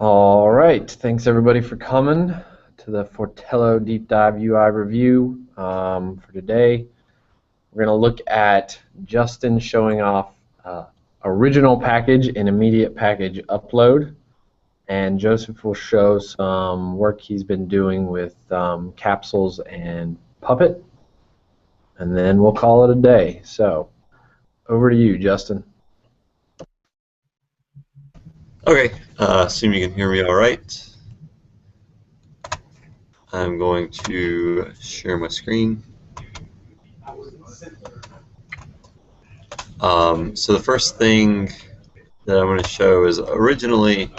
All right, thanks everybody for coming to the Fortello Deep Dive UI review. For today, we're going to look at Justin showing off original package and immediate package upload, and Joseph will show some work he's been doing with capsules and Puppet, and then we'll call it a day. So, over to you, Justin. Okay, assume you can hear me all right. I'm going to share my screen. So the first thing that I'm going to show is originally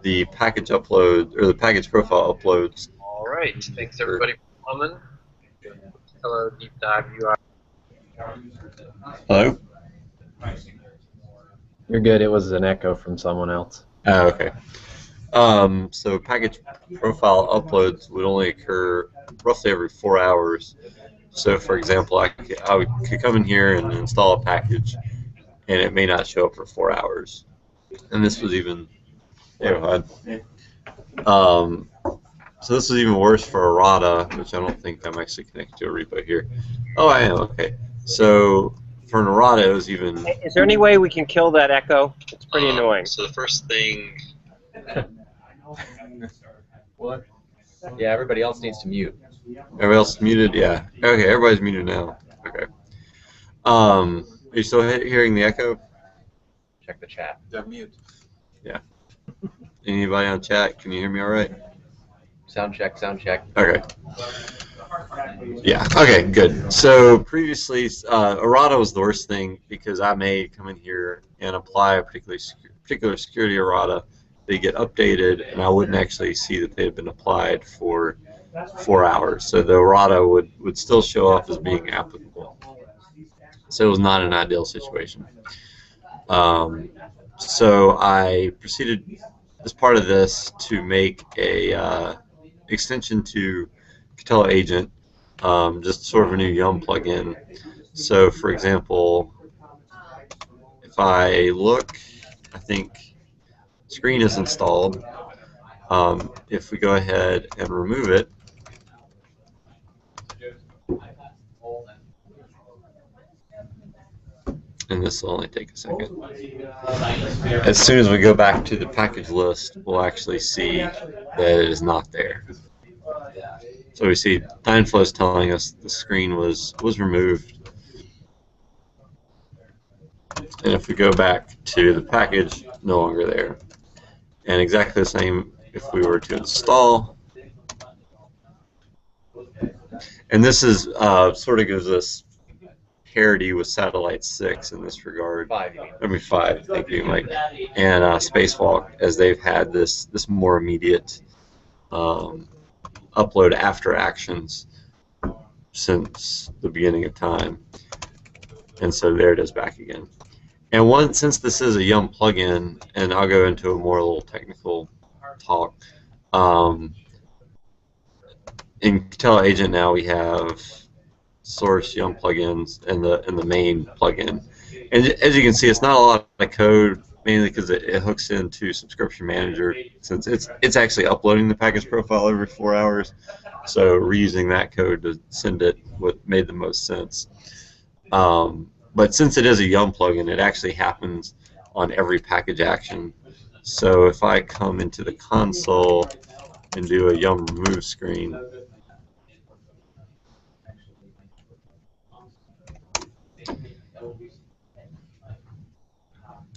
the package upload, or the package profile uploads. All right, thanks everybody for coming. Hello, Deep Dive UI. Hello? You're good. It was an echo from someone else. Okay. So package profile uploads would only occur roughly every 4 hours. So for example, I could come in here and install a package, and it may not show up for 4 hours. And this was even, so this was even worse for errata, which I don't think I'm actually connected to a repo here. Oh, I am, okay. So for an errata, it was even... Is there any way we can kill that echo? It's pretty annoying. So the first thing... What? Yeah, everybody else needs to mute. Everybody else muted? Yeah. Okay, everybody's muted now. Okay. Are you still hearing the echo? Check the chat. They're mute. Yeah. Anybody on chat? Can you hear me all right? Sound check, sound check. Okay. Yeah, okay, good. So previously, errata was the worst thing because I may come in here and apply a particular security errata. They get updated, and I wouldn't actually see that they had been applied for 4 hours. So the errata would still show up as being applicable. So it was not an ideal situation. So I proceeded, as part of this, to make a extension to Fortello agent, just sort of a new Yum plugin. So for example, if I look, I think screen is installed. If we go ahead and remove it, and this will only take a second. As soon as we go back to the package list, we'll actually see that it is not there. So we see Dynflow is telling us the screen was removed. And if we go back to the package, no longer there. And exactly the same if we were to install. And this is sort of gives us parity with Satellite 6 in this regard. 5. I mean 5, thank you, Mike. And Spacewalk, as they've had this more immediate upload after actions since the beginning of time. And so there it is back again. And since this is a Yum plugin, and I'll go into a more little technical talk, in Fortello agent now we have source Yum plugins and the main plugin. And as you can see, it's not a lot of code, mainly because it hooks into Subscription Manager, since it's actually uploading the package profile every 4 hours. So reusing that code to send it made the most sense. But since it is a Yum plugin, it actually happens on every package action. So if I come into the console and do a Yum remove screen,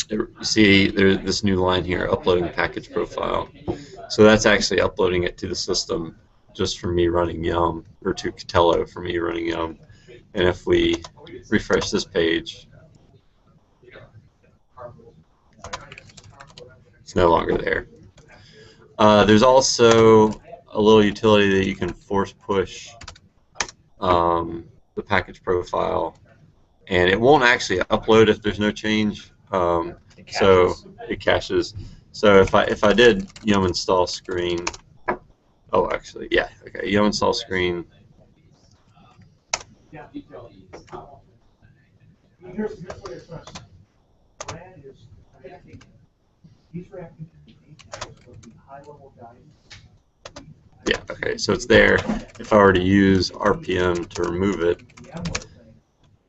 you see there's this new line here, uploading package profile. So that's actually uploading it to the system just for me running Yum, or to Fortello for me running Yum. And if we refresh this page, it's no longer there. There's also a little utility that you can force push the package profile, and it won't actually upload if there's no change. So it caches. So if I did Yum install screen, oh actually yeah, okay, Yum install screen. Yeah, okay, so it's there. If I were to use RPM to remove it,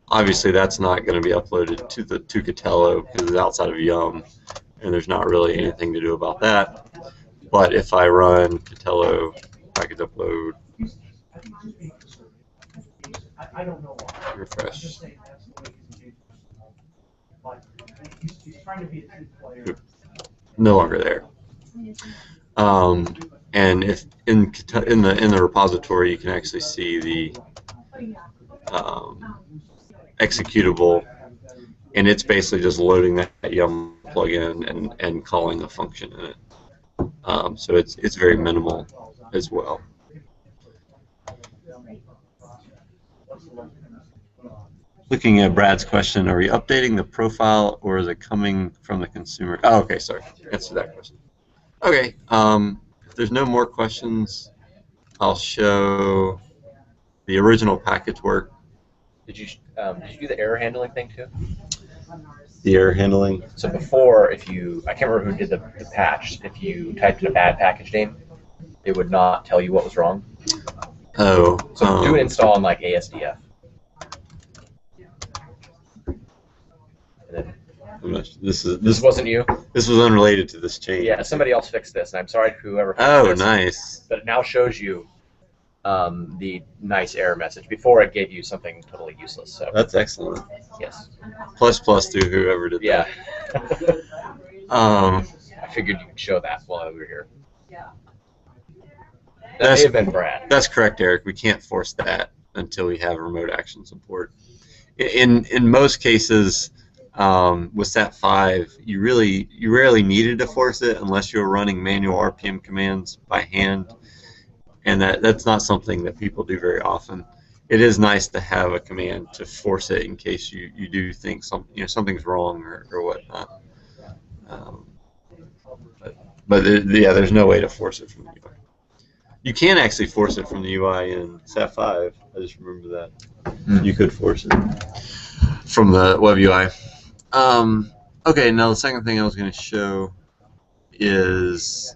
obviously that's not going to be uploaded to Fortello because it's outside of Yum, and there's not really anything to do about that. But if I run Fortello package upload, refresh. Oop, no longer there. And if in the repository, you can actually see the executable, and it's basically just loading that Yum plugin and calling a function in it. So it's very minimal as well. Looking at Brad's question, are we updating the profile or is it coming from the consumer? Oh, okay, sorry. Answer that question. Okay, if there's no more questions, I'll show the original package work. Did you do the error handling thing too? The error handling? So before, if you, I can't remember who did the patch, if you typed in a bad package name, it would not tell you what was wrong. Oh. So do an install on like ASDF. And then, This wasn't you? This was unrelated to this change. Yeah, somebody else fixed this, and I'm sorry to whoever fixed Oh, this. nice. But it now shows you the nice error message. Before it gave you something totally useless. So that's excellent. yes. Plus to whoever did Yeah. that. I figured you could show that while we were here. That may have been Brad. That's correct, Eric. We can't force that until we have remote action support. In most cases, with SAT5, you rarely needed to force it unless you were running manual RPM commands by hand, and that's not something that people do very often. It is nice to have a command to force it in case you do think something's wrong or whatnot. Yeah, there's no way to force it from the UI. You can actually force it from the UI in SAT5. I just remember that. You could force it from the web UI. Okay, now the second thing I was going to show is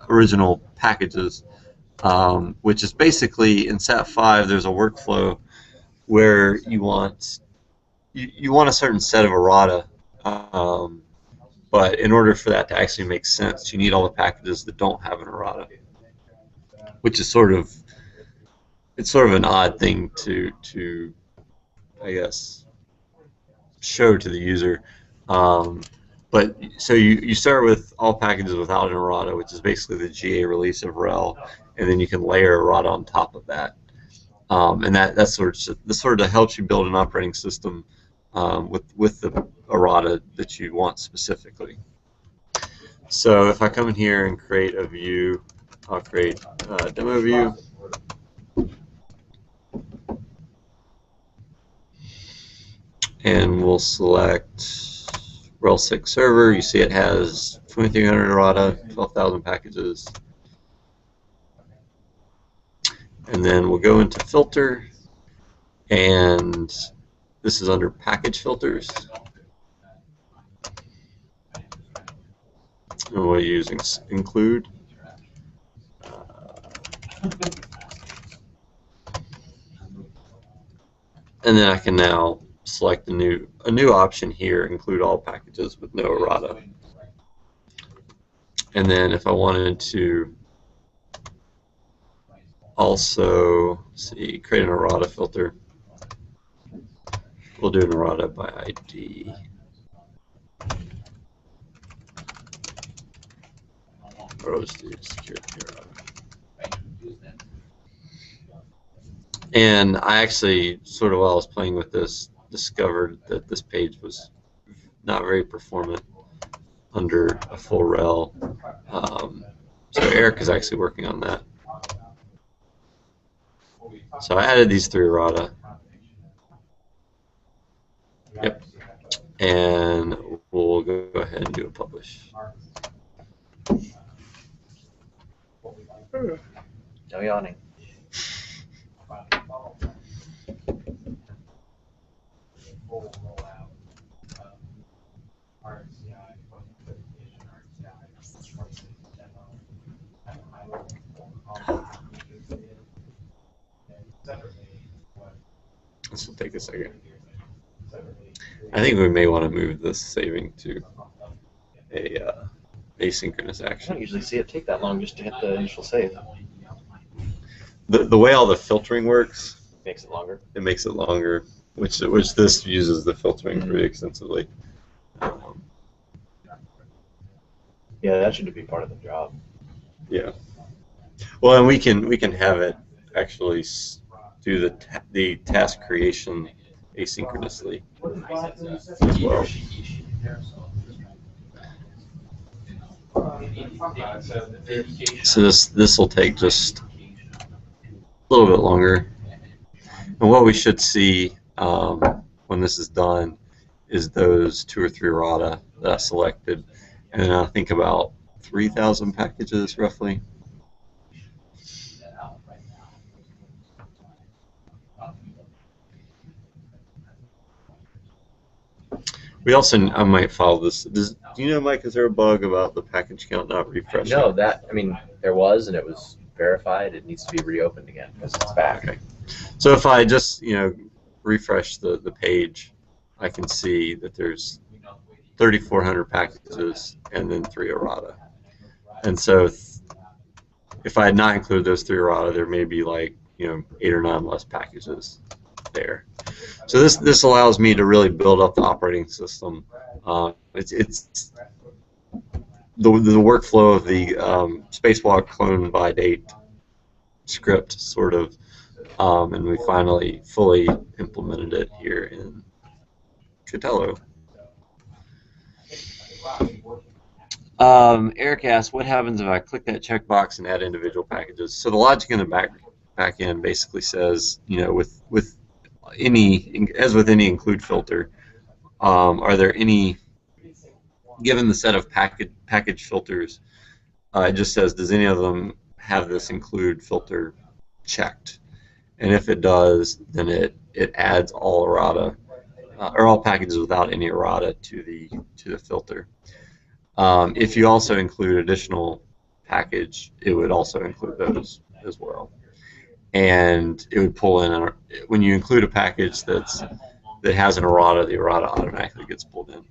original packages, which is basically in SAT5 there's a workflow where you want a certain set of errata, but in order for that to actually make sense, you need all the packages that don't have an errata, which is sort of an odd thing to I guess show to the user. But so you start with all packages without an errata, which is basically the GA release of rel, and then you can layer errata on top of that. And that sort of helps you build an operating system with the errata that you want specifically. So if I come in here and create a view, I'll create a demo view. And we'll select rel 6 server. You see it has 2300 errata, 12,000 packages. And then we'll go into filter, and this is under package filters. And we'll use include. And then I can now select a new option here, include all packages with no errata. And then if I wanted to also create an errata filter, we'll do an errata by ID. Or let's do security errata. And I actually, sort of while I was playing with this, discovered that this page was not very performant under a full rel. So Eric is actually working on that. So I added these 3 errata. Yep. And we'll go ahead and do a publish. No yawning. take a second. I think we may want to move this saving to a asynchronous I don't action. usually see it take that long just to hit the initial save. The way all the filtering works, Makes it longer. it makes it longer, which this uses the filtering pretty extensively. Yeah, that should be part of the job. Yeah. Well, and we can have it actually do the task creation asynchronously as well. So this will take just a little bit longer. And what we should see when this is done is those 2 or 3 errata that I selected, and then I think about 3,000 packages roughly. We also, I might follow this. Do you know, Mike, is there a bug about the package count not refreshing? No, there was, and it was verified. It needs to be reopened again because it's back. Okay. So if I just, refresh the page, I can see that there's 3,400 packages and then 3 errata. And so if I had not included those 3 errata, there may be like, 8 or 9 less packages there. So this allows me to really build up the operating system. It's the workflow of the spacewalk clone by date script sort of, and we finally fully implemented it here in Fortello. Eric asked, what happens if I click that checkbox and add individual packages? So the logic in the back end basically says, with any, as with any include filter, are there any, given the set of package filters, it just says, does any of them have this include filter checked? And if it does, then it adds all errata, or all packages without any errata to the filter. If you also include additional package, it would also include those as well. And it would pull in, when you include a package that has an errata, the errata automatically gets pulled in.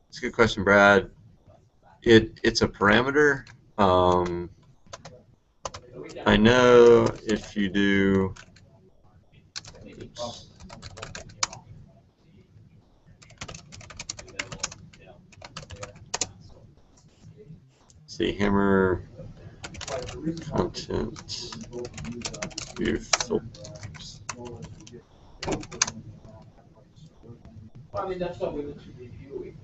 It's a good question, Brad. It's a parameter. I know if you do, oops. See, hammer content view filters. I mean, that's what we need to review.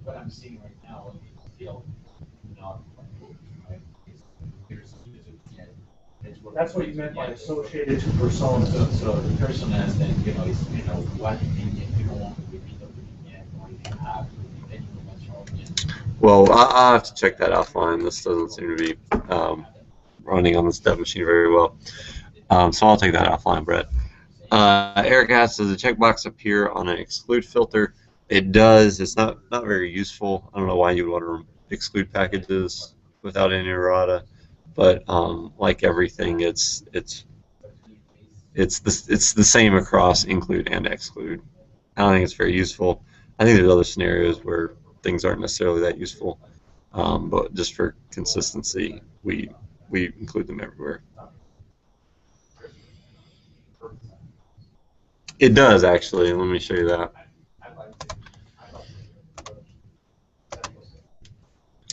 What I'm seeing right now is still not right? That's what you meant by associated to personas. So the personas, then is what you don't want to repeat again, or if you have to repeat any conventional again. Well, I'll have to check that offline. This doesn't seem to be running on this dev machine very well. So I'll take that offline, Brett. Eric asks, does the checkbox appear on an exclude filter? It does. It's not very useful. I don't know why you would want to exclude packages without any errata, but like everything, it's the same across include and exclude. I don't think it's very useful. I think there's other scenarios where things aren't necessarily that useful, but just for consistency, we include them everywhere. It does actually. Let me show you that.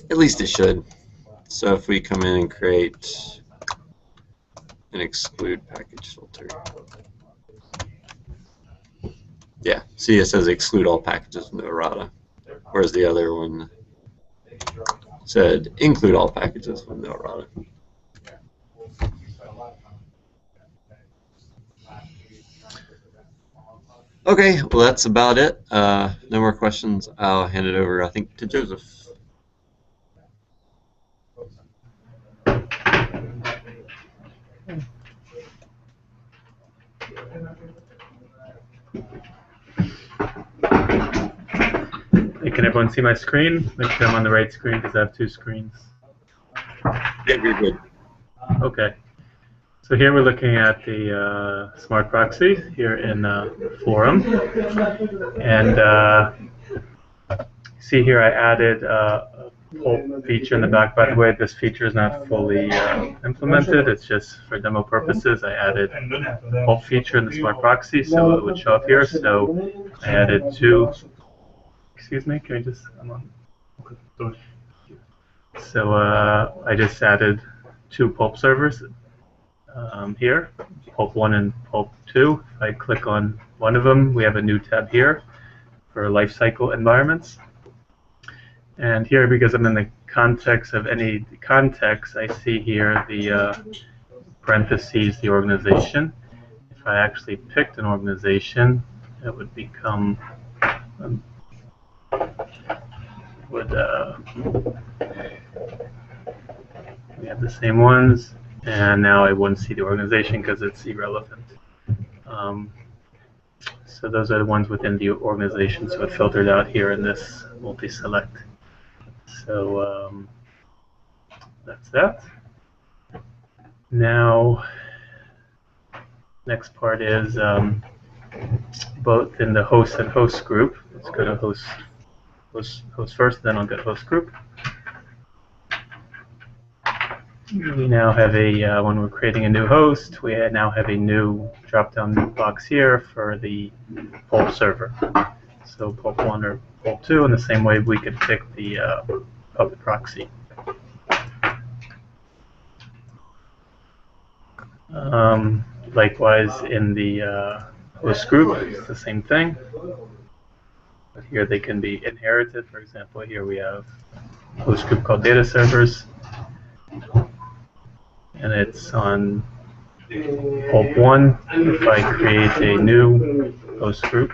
At least it should. So if we come in and create an exclude package filter, yeah, see it says exclude all packages with no errata, whereas the other one said include all packages with no errata. Okay, well that's about it. No more questions. I'll hand it over, I think, to Joseph. Hey, can everyone see my screen? Make sure I'm on the right screen because I have 2 screens. Yeah, you're good. Okay. So here we're looking at the smart proxy here in Forum, and see here I added a pulp feature in the back. By the way, this feature is not fully implemented. It's just for demo purposes. I added a pulp feature in the smart proxy, so it would show up here. So I added two. Excuse me, can I just come on? So I just added two pulp servers here, pulp 1 and pulp 2. If I click on one of them, we have a new tab here for lifecycle environments. And here, because I'm in the context of any context, I see here the parentheses, the organization. If I actually picked an organization, it would become we have the same ones, and now I wouldn't see the organization because it's irrelevant. So those are the ones within the organization, so it filtered out here in this multi-select. So that's that. Now, next part is both in the host and host group. Let's go to host first, then I'll get host group. We now have a, when we're creating a new host, we now have a new drop-down box here for the pulp server. So pulp 1 or pulp 2, in the same way we could pick the public proxy. Likewise, in the host group, it's the same thing. But here they can be inherited. For example, here we have a host group called data servers. And it's on pulp 1. If I create a new host group,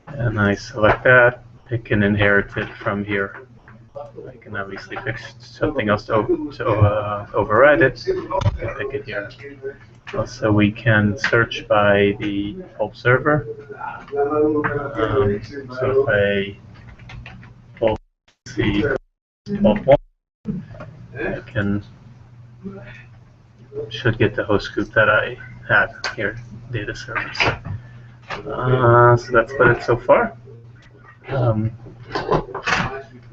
and I select that, it can inherit it from here. I can obviously pick something else to override it, and pick it here. Also, we can search by the pulp server. So if I pulp see pulp 1, I should get the host group that I had here, data servers. So that's about it so far.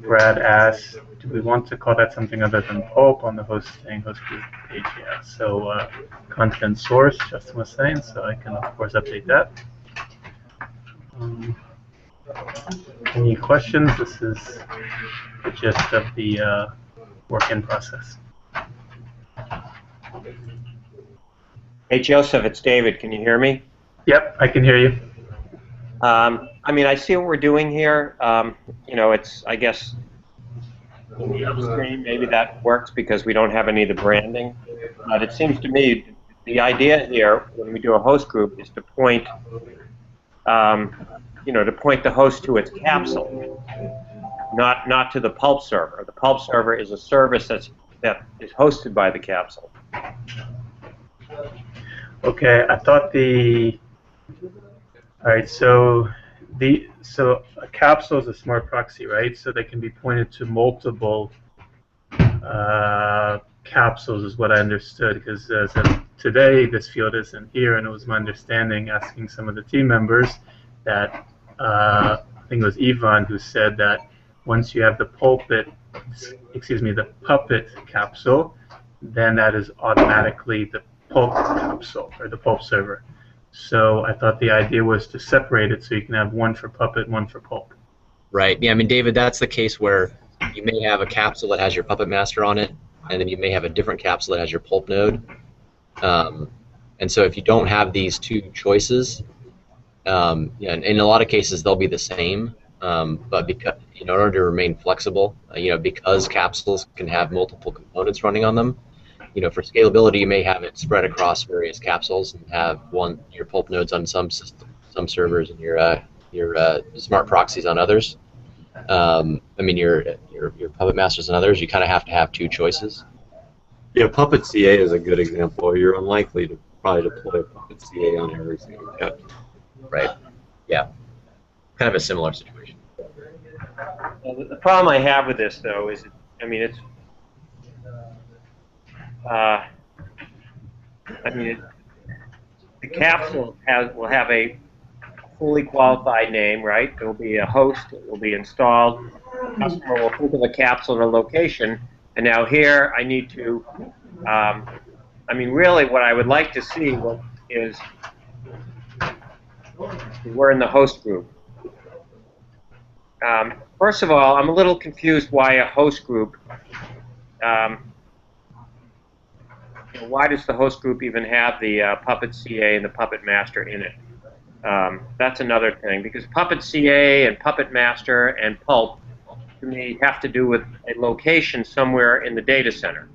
Brad asked, do we want to call that something other than pulp on the host group page? Yeah. So content source, Justin was saying, so I can of course update that. Any questions? This is the gist of the work in process. Hey, Joseph, it's David. Can you hear me? Yep, I can hear you. I mean, I see what we're doing here. You know, it's, I guess, in the upstream, maybe that works because we don't have any of the branding. But it seems to me the idea here, when we do a host group, is to point, you know, to point the host to its capsule, not to the pulp server. The pulp server is a service that is hosted by the capsule. Okay, I thought all right, so a capsule is a smart proxy, right? So they can be pointed to multiple capsules is what I understood, because as of today, this field isn't here, and it was my understanding, asking some of the team members, that I think it was Yvonne who said that once you have the the puppet capsule, then that is automatically the pulp capsule, or the pulp server. So I thought the idea was to separate it so you can have one for puppet, one for pulp. Right. Yeah, I mean, David, that's the case where you may have a capsule that has your puppet master on it, and then you may have a different capsule that has your pulp node. And so if you don't have these two choices, yeah, in a lot of cases they'll be the same, but because in order to remain flexible, because capsules can have multiple components running on them, for scalability, you may have it spread across various capsules and have your pulp nodes on some servers and your smart proxies on others. I mean, your puppet masters and others. You kind of have to have two choices. Yeah, Puppet CA is a good example. You're unlikely to probably deploy Puppet CA on every single capsule. Right. Yeah. kind of a similar situation. Well, the problem I have with this, though, is, I mean, it's, I mean, the capsule will have a fully qualified name, right? There will be a host. It will be installed. The customer will think of the capsule and a location. And now here, I need to. I mean, really, what I would like to see is we're in the host group. First of all, I'm a little confused why a host group. Why does the host group even have the Puppet CA and the Puppet Master in it? That's another thing, because Puppet CA and Puppet Master and Pulp, to me, have to do with a location somewhere in the data center.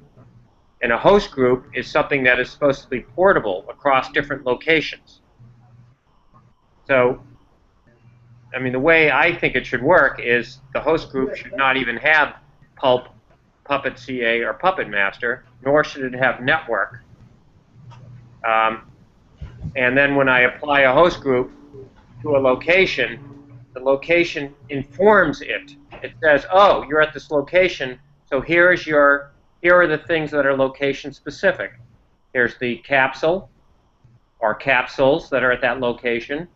And a host group is something that is supposed to be portable across different locations. So, I mean, the way I think it should work is the host group should not even have Pulp, Puppet CA, or Puppet Master, nor should it have network. And then when I apply a host group to a location, the location informs it. It says, oh, you're at this location, so here are the things that are location specific. Here's the capsule or capsules that are at that location.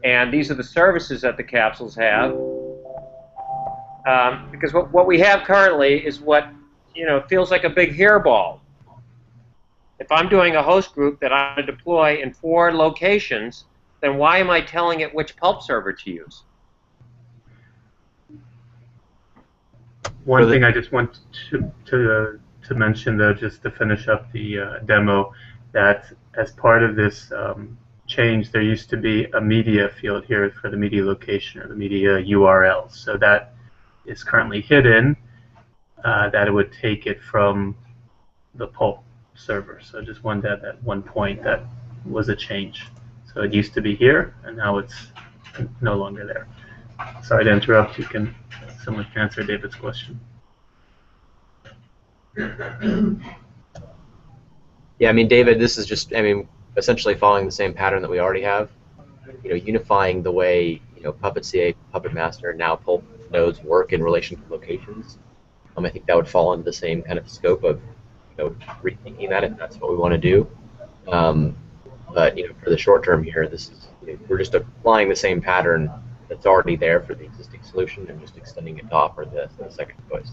And these are the services that the capsules have. Because what we have currently is what, feels like a big hairball. If I'm doing a host group that I deploy in 4 locations, then why am I telling it which pulp server to use? One thing I just want to mention, though, just to finish up the demo, that as part of this change, there used to be a media field here for the media location or the media URL. So that is currently hidden, that it would take it from the pulp server. So just wanted to add that one point. That was a change. So it used to be here, and now it's no longer there. Sorry to interrupt. Someone can answer David's question. Yeah, I mean, David, this is just, I mean, essentially following the same pattern that we already have. Unifying the way Puppet CA, Puppet Master, and now Pulp nodes work in relation to locations. I think that would fall into the same kind of scope of rethinking that if that's what we want to do. But for the short term here, this is we're just applying the same pattern that's already there for the existing solution and just extending it to offer the second choice.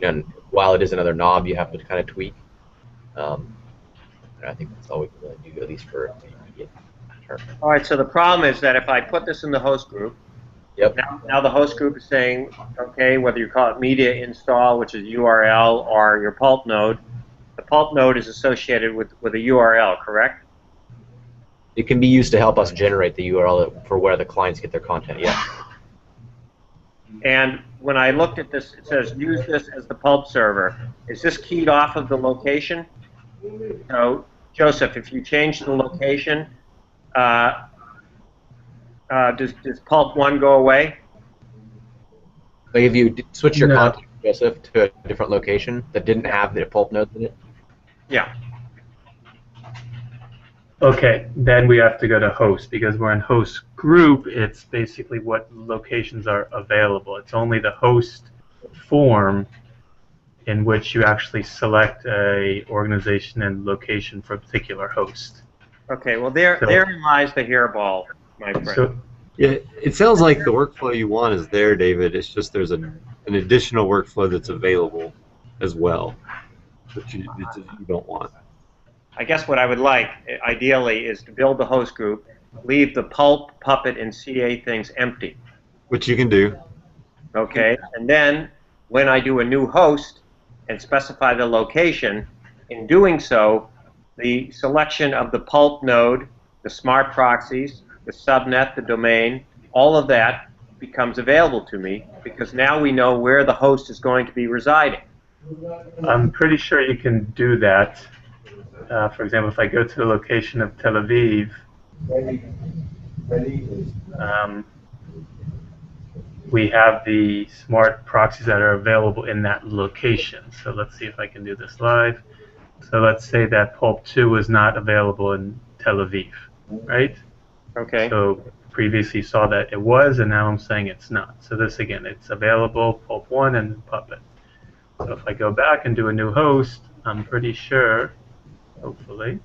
And while it is another knob you have to kind of tweak, I think that's all we can really do, at least for the immediate term. All right, so the problem is that if I put this in the host group, yep. Now the host group is saying, okay, whether you call it media install, which is URL, or your pulp node, the pulp node is associated with a URL, correct? It can be used to help us generate the URL for where the clients get their content, yeah. And when I looked at this, it says use this as the pulp server. Is this keyed off of the location? So, Joseph, if you change the location, does pulp 1 go away? Like if you switch your content, Joseph, to a different location that didn't have the pulp nodes in it? Yeah. Okay, then we have to go to host, because we're in host group. It's basically what locations are available. It's only the host form in which you actually select a organization and location for a particular host. Okay, well therein lies the hairball, my friend. So, yeah, it sounds like the workflow you want is there, David. It's just there's an additional workflow that's available as well that you don't want. I guess what I would like, ideally, is to build the host group, leave the pulp, puppet, and CA things empty. Which you can do. Okay, and then when I do a new host and specify the location, in doing so, the selection of the pulp node, the smart proxies, the subnet, the domain, all of that becomes available to me, because now we know where the host is going to be residing. I'm pretty sure you can do that. For example, if I go to the location of Tel Aviv, we have the smart proxies that are available in that location. So let's see if I can do this live. So let's say that Pulp 2 is not available in Tel Aviv, right? Okay. So previously saw that it was, and now I'm saying it's not. So this again, it's available, pulp1 and puppet. So if I go back and do a new host, I'm pretty sure, hopefully,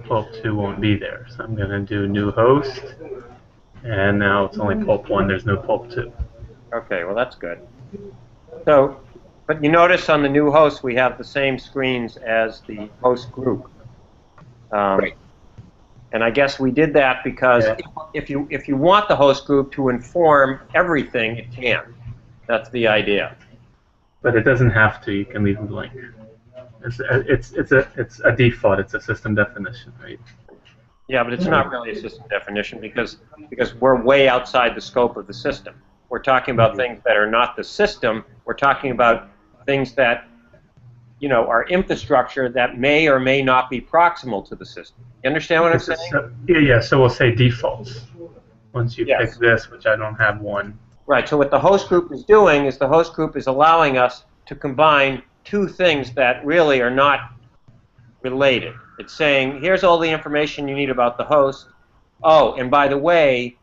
pulp2 won't be there. So I'm going to do new host, and now it's only pulp1, there's no pulp2. Okay, well that's good. So, but you notice on the new host we have the same screens as the host group. Right. And I guess we did that because Yeah. if you want the host group to inform everything, it can. That's the idea. But it doesn't have to, you can leave them blank. It's a default, it's a system definition, right? Yeah, but it's not really a system definition because we're way outside the scope of the system. We're talking about things that are not the system. We're talking about things that, you know, are infrastructure that may or may not be proximal to the system. You understand what I'm saying? Yeah, so we'll say defaults. Once you Yes. pick this, which I don't have one. Right, so what the host group is doing is the host group is allowing us to combine two things that really are not related. It's saying, here's all the information you need about the host. Oh, and by the way,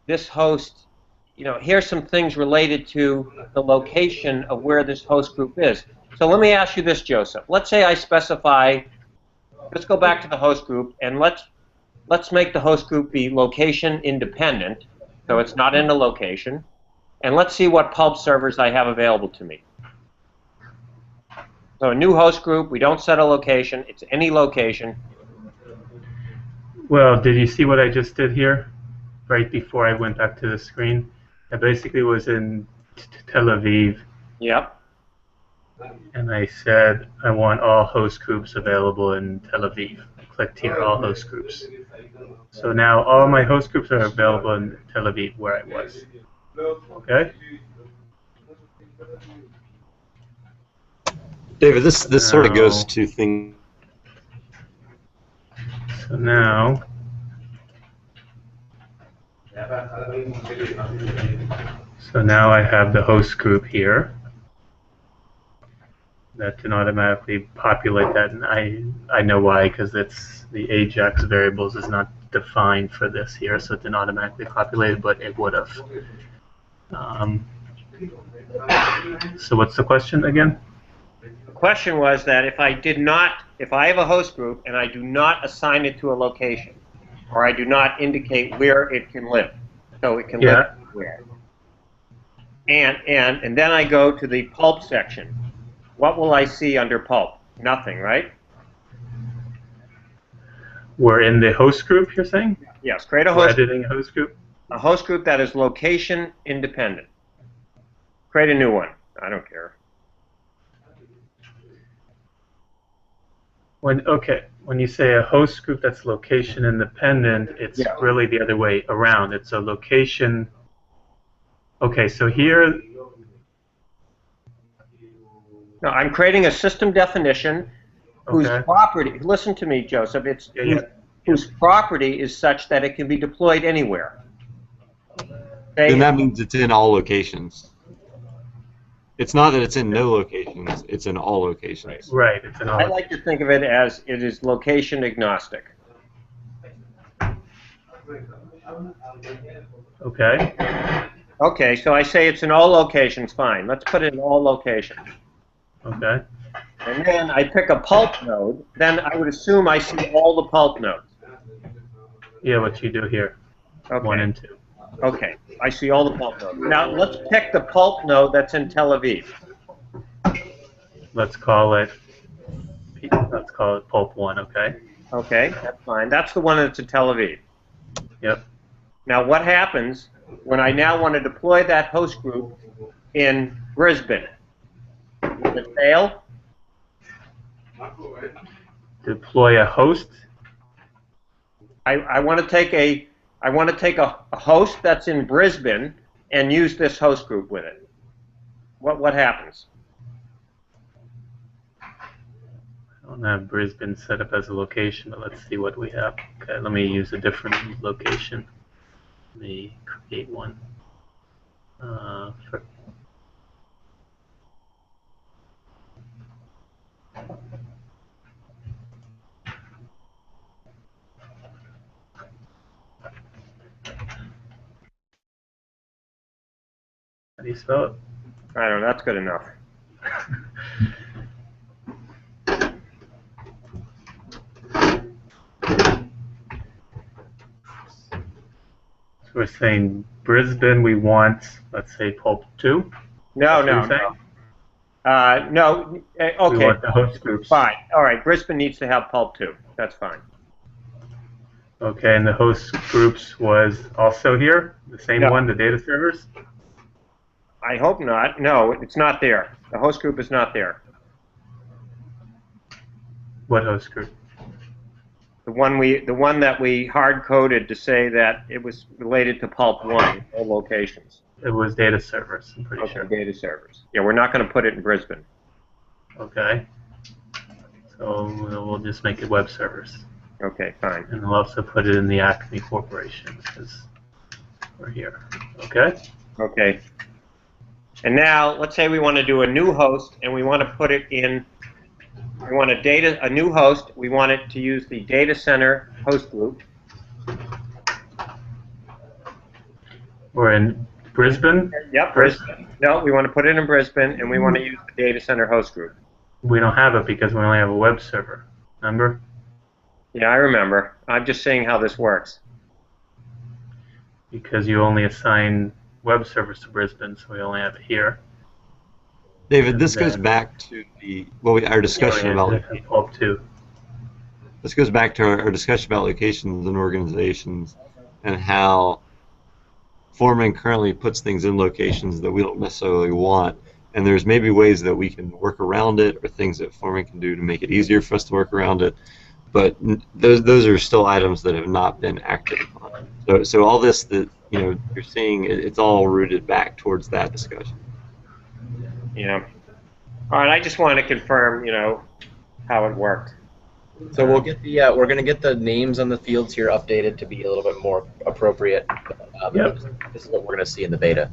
this host, you know, here's some things related to the location of where this host group is. So let me ask you this, Joseph. Let's say I specify, let's go back to the host group, and let's make the host group be location independent, so it's not in a location. And let's see what pulp servers I have available to me. So a new host group, we don't set a location, it's any location. Well, did you see what I just did here? Right before I went back to the screen? I basically was in Tel Aviv, Yep. and I said I want all host groups available in Tel Aviv. I clicked here, all host groups. So now all my host groups are available in Tel Aviv, where I was. Okay? David, this sort of goes Now- to things. So now, I have the host group here. That didn't automatically populate that, and I know why, because it's the Ajax variables is not defined for this here, so it didn't automatically populate it, but it would have. So what's the question again? The question was that if I have a host group and I do not assign it to a location, or I do not indicate where it can live, so it can live where. And then I go to the pulp section. What will I see under pulp? Nothing, right? We're in the host group, you're saying? Yes, create a We're host, editing a host group? a host group that is location independent. Create a new one. I don't care. When you say a host group that's location independent, it's Yeah. really the other way around. It's a location. Okay, so here, No, I'm creating a system definition whose okay, property, listen to me, Joseph, it's Yeah. whose property is such that it can be deployed anywhere. Okay? Then that means it's in all locations. It's not that it's in no locations, it's in all locations. right, it's an I like to think of it as it is location agnostic. Okay, Okay, so I say it's in all locations, fine. Let's put it in all locations. okay, And then I pick a pulp node, then I would assume I see all the pulp nodes. yeah, what you do here, Okay. 1 and 2. Okay, I see all the pulp nodes. Now let's pick the pulp node that's in Tel Aviv. Let's call it pulp 1, okay? Okay, that's fine. That's the one that's in Tel Aviv. Yep. Now what happens when I now want to deploy that host group in Brisbane? Will it fail? Deploy a host. I want to take a host that's in Brisbane and use this host group with it. What happens? I don't have Brisbane set up as a location, but let's see what we have. Okay, let me use a different location. Let me create one. How do you spell it? I don't know. That's good enough. So we're saying Brisbane, we want, let's say, pulp 2? No, That's what no, you're saying? no. No. We Okay. want the host groups. Fine. All right. Brisbane needs to have pulp 2. That's fine. Okay, and the host groups was also here? The same No. one, the data servers? I hope not. No, it's not there. The host group is not there. What host group? The one that we hard coded to say that it was related to pulp 1, all locations. It was data servers, I'm pretty Okay, sure. data servers. Yeah, we're not going to put it in Brisbane. Okay. So we'll just make it web servers. Okay, fine. And we'll also put it in the Acme Corporation because we're here. Okay? Okay. And now, let's say we want to do a new host, and we want to put it in. We want a new host. We want it to use the data center host group. We're in Brisbane. Yep, Brisbane. No, we want to put it in Brisbane, and we want to use the data center host group. We don't have it because we only have a web server. Remember? Yeah, I remember. I'm just saying how this works. Because you only assign web servers to Brisbane, so we only have it here. David, this goes back to our discussion about. Pulp 2. This goes back to our discussion about locations and organizations, and how Foreman currently puts things in locations that we don't necessarily want. And there's maybe ways that we can work around it, or things that Foreman can do to make it easier for us to work around it. But those are still items that have not been acted upon. So all this that you're seeing, it's all rooted back towards that discussion. Yeah. All right. I just want to confirm, how it worked. So we'll get the we're going to get the names on the fields here updated to be a little bit more appropriate. Yep. This is what we're going to see in the beta.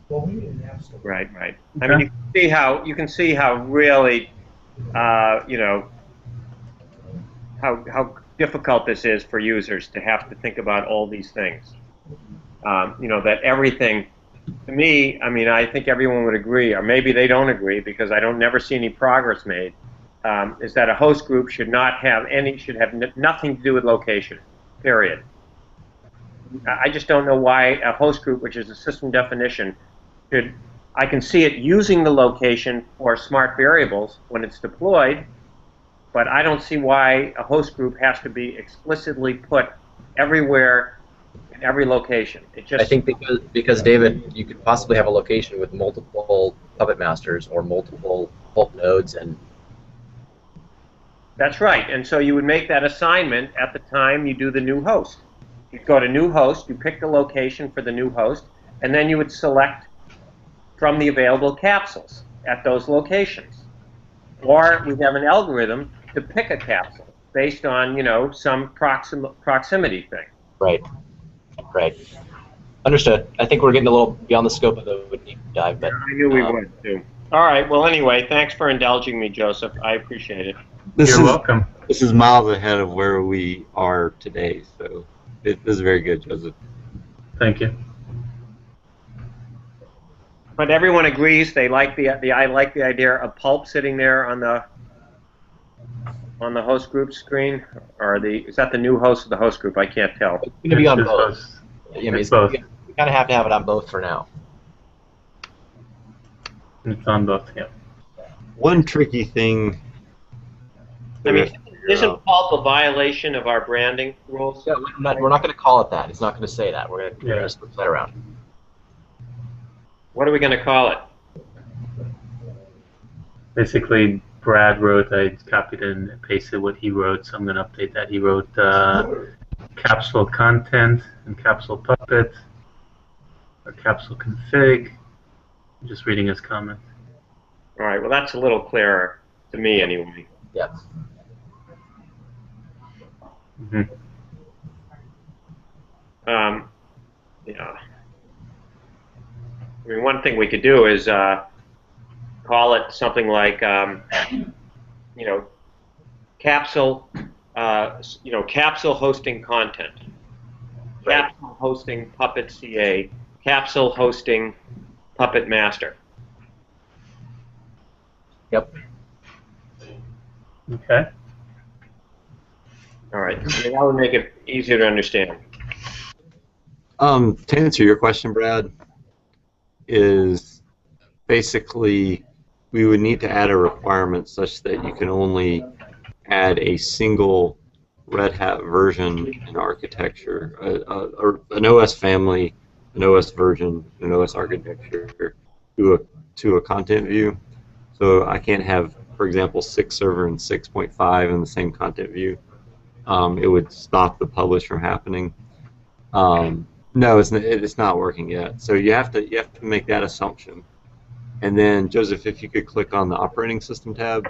Right. Right. I mean, you can see how really, how difficult this is for users to have to think about all these things. That everything, to me, I mean, I think everyone would agree, or maybe they don't agree because I don't never see any progress made, is that a host group should have nothing to do with location, period. I just don't know why a host group, which is a system definition, I can see it using the location for smart variables when it's deployed, but I don't see why a host group has to be explicitly put everywhere in every location. I think because David, you could possibly have a location with multiple puppet masters or multiple pulp nodes, and that's right. And so you would make that assignment at the time you do the new host. You'd go to new host, you pick the location for the new host, and then you would select from the available capsules at those locations. Or we'd have an algorithm to pick a capsule based on, some proximity thing. Right. Understood. I think we're getting a little beyond the scope of the deep dive, but I knew we would too. All right. Well, anyway, thanks for indulging me, Joseph. I appreciate it. You're welcome. This is miles ahead of where we are today, so this is very good, Joseph. Thank you. But everyone agrees they like I like the idea of pulp sitting there on the host group screen, or is that the new host of the host group? I can't tell. it's going to be on It's both. both. I mean, It's both. We kind of have to have it on both for now. It's on both, yeah. One tricky thing. I mean, isn't pulp a violation of our branding rules? Yeah, we're not going to call it that. It's not going to say that. We're going to switch that around. What are we going to call it? Basically, Brad wrote, I copied and pasted what he wrote, so I'm going to update that. He wrote capsule content and capsule puppet, or capsule config. I'm just reading his comment. All right. Well, that's a little clearer to me, anyway. Yeah. Mm-hmm. Yeah. I mean, one thing we could do is call it something like, capsule, capsule hosting content, Right. capsule hosting Puppet CA, capsule hosting Puppet Master. Yep. Okay. All right. I mean, that would make it easier to understand. To answer your question, Brad, is basically we would need to add a requirement such that you can only add a single Red Hat version in architecture, an OS family, an OS version, an OS architecture to a content view. So I can't have, for example, 6 server and 6.5 in the same content view. It would stop the publish from happening. No, it's not working yet. So you have to make that assumption. And then Joseph, if you could click on the operating system tab.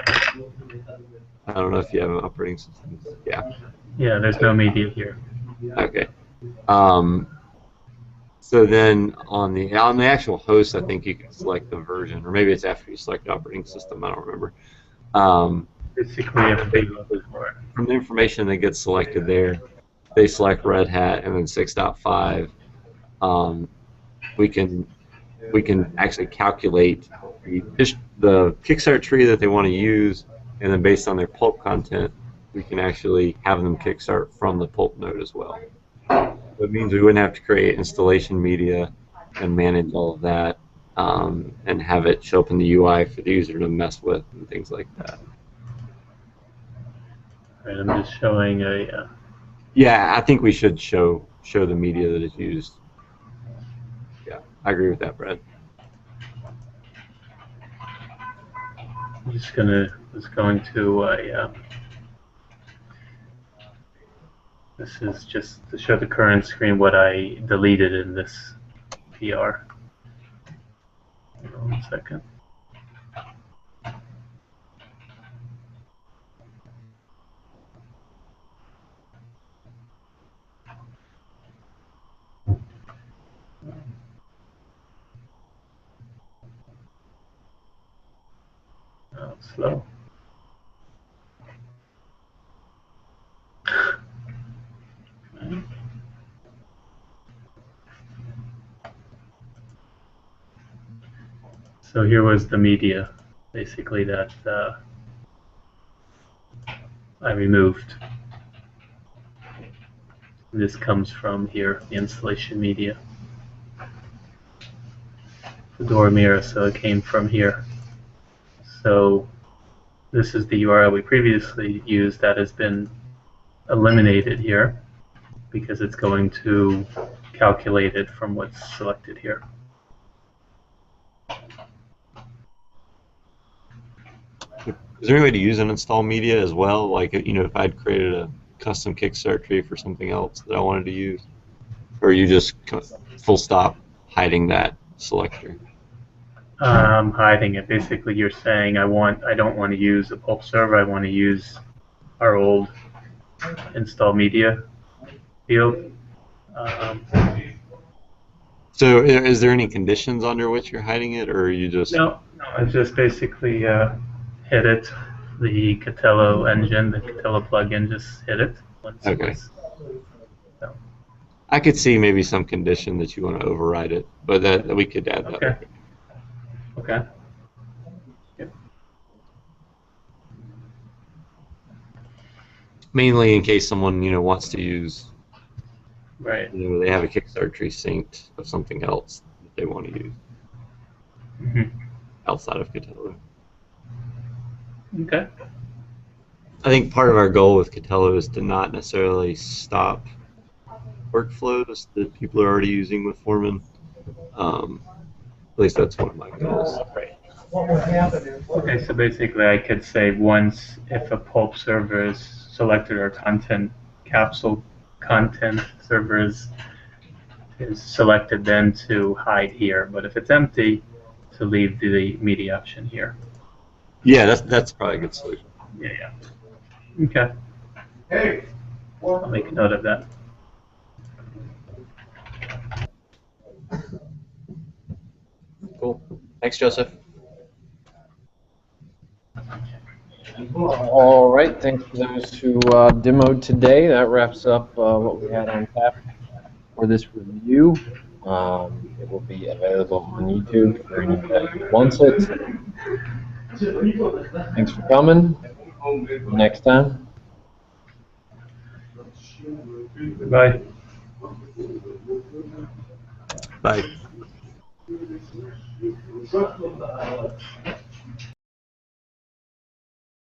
I don't know if you have an operating system. Yeah. Yeah, there's no media here. Okay. So then on the actual host, I think you can select the version, or maybe it's after you select the operating system. I don't remember. Basically, if they look for it. From the information that gets selected there, they select Red Hat and then 6.5. We can actually calculate the kickstart tree that they want to use, and then based on their pulp content, we can actually have them kickstart from the pulp node as well. So it means we wouldn't have to create installation media and manage all of that, and have it show up in the UI for the user to mess with and things like that. Right, I'm just showing a. Yeah, I think we should show the media that is used. Yeah, I agree with that, Brad. I'm just going to. This is just to show the current screen what I deleted in this PR. Hold on 1 second. Oh, slow. Okay. So here was the media, basically, that I removed. This comes from here, the installation media. The door mirror, so it came from here. So this is the URL we previously used that has been eliminated here because it's going to calculate it from what's selected here. Is there any way to use an install media as well? Like, if I'd created a custom kickstart tree for something else that I wanted to use, or are you just full stop hiding that selector? Hiding it. Basically, you're saying I don't want to use a pulp server. I want to use our old install media field. So, is there any conditions under which you're hiding it, or are you just? No, I just basically hit it. The Fortello engine, the Fortello plugin, just hit it. Okay. So. I could see maybe some condition that you want to override it, but that we could add that. Okay. Okay. Yep. Mainly in case someone wants to use. Right. They have a kickstart tree synced of something else that they want to use. Mm-hmm. Outside of Fortello. Okay. I think part of our goal with Fortello is to not necessarily stop workflows that people are already using with Foreman. At least that's one of my goals. Okay, so basically I could say once if a pulp server is selected or content capsule content server is selected, then to hide here. But if it's empty, to leave the media option here. Yeah, that's probably a good solution. Yeah. Okay. Hey, I'll make a note of that. Cool. Thanks, Joseph. All right, thanks for those who demoed today. That wraps up what we had on tap for this review. It will be available on YouTube for anybody who wants it. Thanks for coming. Next time. Bye. Bye.